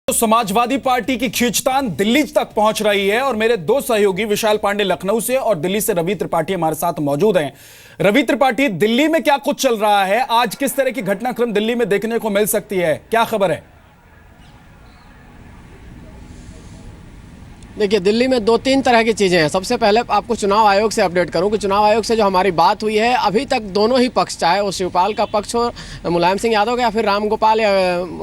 तो समाजवादी पार्टी की खींचतान दिल्ली तक पहुंच रही है और मेरे दो सहयोगी विशाल पांडे लखनऊ से और दिल्ली से रवि त्रिपाठी हमारे साथ मौजूद हैं। रवि त्रिपाठी, दिल्ली में क्या कुछ चल रहा है? आज किस तरह की घटनाक्रम दिल्ली में देखने को मिल सकती है, क्या खबर है? देखिए, दिल्ली में दो तीन तरह की चीज़ें हैं। सबसे पहले आपको चुनाव आयोग से अपडेट करूं कि चुनाव आयोग से जो हमारी बात हुई है, अभी तक दोनों ही पक्ष, चाहे वो शिवपाल का पक्ष हो, मुलायम सिंह यादव का, या फिर रामगोपाल या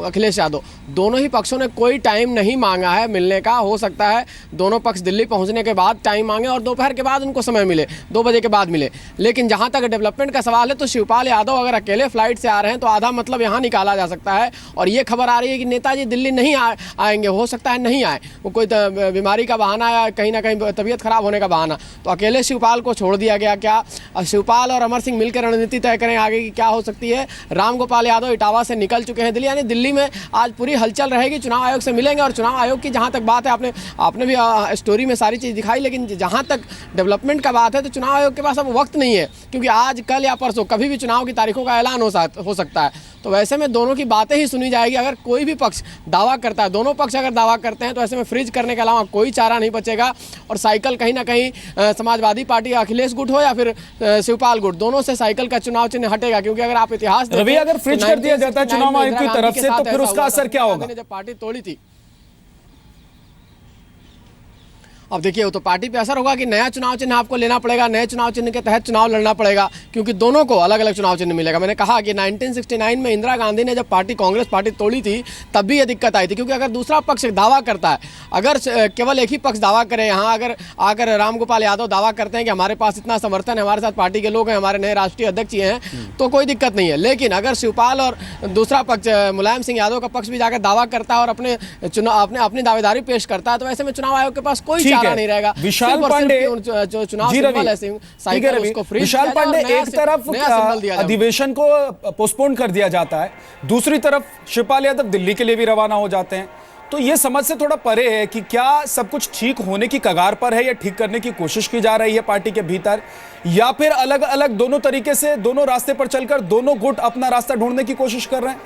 अखिलेश यादव, दोनों ही पक्षों ने कोई टाइम नहीं मांगा है मिलने का। हो सकता है दोनों पक्ष दिल्ली पहुंचने के बाद टाइम मांगे और दोपहर के बाद उनको समय मिले, 2 बजे के बाद मिले। लेकिन जहाँ तक डेवलपमेंट का सवाल है, तो शिवपाल यादव अगर अकेले फ्लाइट से आ रहे हैं तो आधा मतलब यहाँ निकाला जा सकता है। और ये खबर आ रही है कि नेताजी दिल्ली नहीं आएंगे, हो सकता है नहीं आए, वो कोई बीमारी का बहाना या कहीं ना कहीं तबीयत खराब होने का बहाना। तो अकेले शिवपाल को छोड़ दिया गया। क्या शिवपाल और अमर सिंह मिलकर रणनीति तय करें आगे की क्या हो सकती है? रामगोपाल यादव इटावा से निकल चुके हैं दिल्ली, यानी दिल्ली में आज पूरी हलचल रहेगी। चुनाव आयोग से मिलेंगे और चुनाव आयोग की जहां तक बात है, आपने भी स्टोरी में सारी चीज़ दिखाई, लेकिन जहां तक डेवलपमेंट का बात है तो चुनाव आयोग के पास अब वक्त नहीं है, क्योंकि आज कल या परसों कभी भी चुनाव की तारीखों का ऐलान हो सकता है। तो वैसे में दोनों की बातें ही सुनी जाएगी। अगर कोई भी पक्ष दावा करता है, दोनों पक्ष अगर दावा करते हैं, तो ऐसे में फ्रीज करने के अलावा कोई चारा नहीं बचेगा और साइकिल कहीं ना कहीं समाजवादी पार्टी अखिलेश गुट हो या फिर शिवपाल गुट, दोनों से साइकिल का चुनाव चिन्ह हटेगा। क्योंकि अगर आप इतिहास रवि, अगर फ्रीज कर दिया जाता है चुनाव आयोग की तरफ से, तो फिर उसका असर क्या होगा? जब पार्टी तोड़ी थी, अब देखिए, वो तो पार्टी पे असर होगा कि नया चुनाव चिन्ह आपको लेना पड़ेगा, नए चुनाव चिन्ह के तहत चुनाव लड़ना पड़ेगा, क्योंकि दोनों को अलग अलग चुनाव चिन्ह मिलेगा। मैंने कहा कि 1969 में इंदिरा गांधी ने जब कांग्रेस पार्टी तोड़ी थी, तब भी ये दिक्कत आई थी, क्योंकि अगर दूसरा पक्ष दावा करता है, अगर केवल एक ही पक्ष दावा करे, यहाँ अगर आकर रामगोपाल यादव दावा करते हैं कि हमारे पास इतना समर्थन है, हमारे साथ पार्टी के लोग हैं, हमारे नए राष्ट्रीय अध्यक्ष हैं, तो कोई दिक्कत नहीं है। लेकिन अगर शिवपाल और दूसरा पक्ष मुलायम सिंह यादव का पक्ष भी जाकर दावा करता है और अपनी दावेदारी पेश करता है, तो ऐसे में चुनाव आयोग के पास कोई चारा नहीं रहेगा। विशाल पांडे, जो चुनाव विशाल पांडे, एक तरफ अधिवेशन को पोस्टपोन कर दिया जाता है, दूसरी तरफ शिवपाल यादव दिल्ली के लिए भी रवाना हो जाते हैं। तो ये समझ से थोड़ा परे है कि क्या सब कुछ ठीक होने की कगार पर है या ठीक करने की कोशिश की जा रही है पार्टी के भीतर, या फिर अलग अलग दोनों तरीके से दोनों रास्ते पर चलकर दोनों गुट अपना रास्ता ढूंढने की कोशिश कर रहे हैं?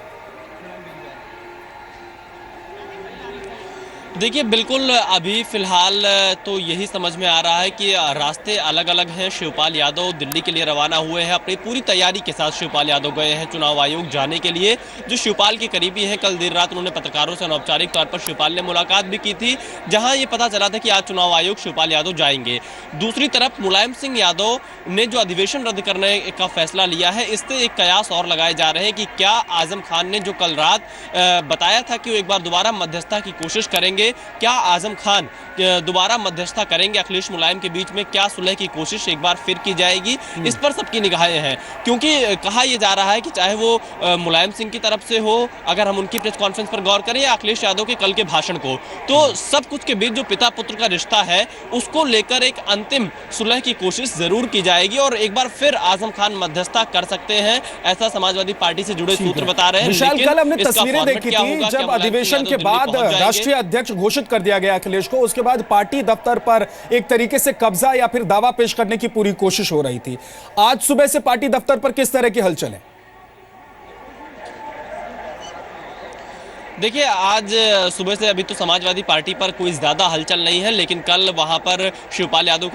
देखिए, बिल्कुल अभी फिलहाल तो यही समझ में आ रहा है कि रास्ते अलग अलग हैं। शिवपाल यादव दिल्ली के लिए रवाना हुए हैं, अपनी पूरी तैयारी के साथ शिवपाल यादव गए हैं चुनाव आयोग जाने के लिए। जो शिवपाल के करीबी हैं, कल देर रात उन्होंने पत्रकारों से अनौपचारिक तौर पर शिवपाल ने मुलाकात भी की थी, जहां ये पता चला था कि आज चुनाव आयोग शिवपाल यादव जाएंगे। दूसरी तरफ मुलायम सिंह यादव ने जो अधिवेशन रद्द करने का फैसला लिया है, इससे एक कयास और लगाए जा रहे हैं कि क्या आजम खान ने जो कल रात बताया था कि वो एक बार दोबारा मध्यस्थता की कोशिश करेंगे, क्या आजम खान दोबारा मध्यस्थता करेंगे अखिलेश मुलायम के बीच में? क्या सुलह की कोशिश एक बार फिर की जाएगी? इस पर सबकी निगाहें हैं, क्योंकि कहा यह जा रहा है कि चाहे वो मुलायम सिंह की तरफ से हो, अगर हम उनकी प्रेस कॉन्फ्रेंस पर गौर करें, या अखिलेश यादव के कल के भाषण को, तो सब कुछ के बीच जो पिता पुत्र का रिश्ता है, उसको लेकर एक अंतिम सुलह की कोशिश जरूर की जाएगी और एक बार फिर आजम खान मध्यस्थता कर सकते हैं, ऐसा समाजवादी पार्टी से जुड़े सूत्र बता रहे हैं। विशाल, कल हमने तस्वीरें देखी थी जब अधिवेशन के बाद राष्ट्रीय अध्यक्ष घोषित कर दिया गया अखिलेश को, उसके बाद पार्टी दफ्तर पर एक तरीके से कब्जा या फिर दावा पेश करने की पूरी कोशिश हो रही थी। आज सुबह से पार्टी दफ्तर पर किस तरह की हलचल है? देखिए, आज सुबह से अभी तो समाजवादी पार्टी पर कोई ज़्यादा हलचल नहीं है, लेकिन कल वहां पर शिवपाल यादव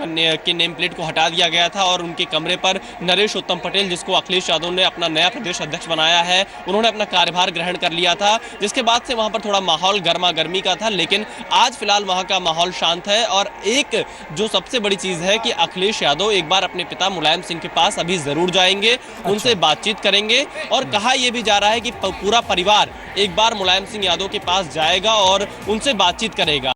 के नेम प्लेट को हटा दिया गया था और उनके कमरे पर नरेश उत्तम पटेल, जिसको अखिलेश यादव ने अपना नया प्रदेश अध्यक्ष बनाया है, उन्होंने अपना कार्यभार ग्रहण कर लिया था, जिसके बाद से वहां पर थोड़ा माहौल गर्मा गर्मी का था। लेकिन आज फिलहाल वहां का माहौल शांत है और एक जो सबसे बड़ी चीज़ है कि अखिलेश यादव एक बार अपने पिता मुलायम सिंह के पास अभी ज़रूर जाएंगे, उनसे बातचीत करेंगे और कहा यह भी जा रहा है कि पूरा परिवार एक बार मुलायम सिंह यादव के पास जाएगा और उनसे बातचीत करेगा।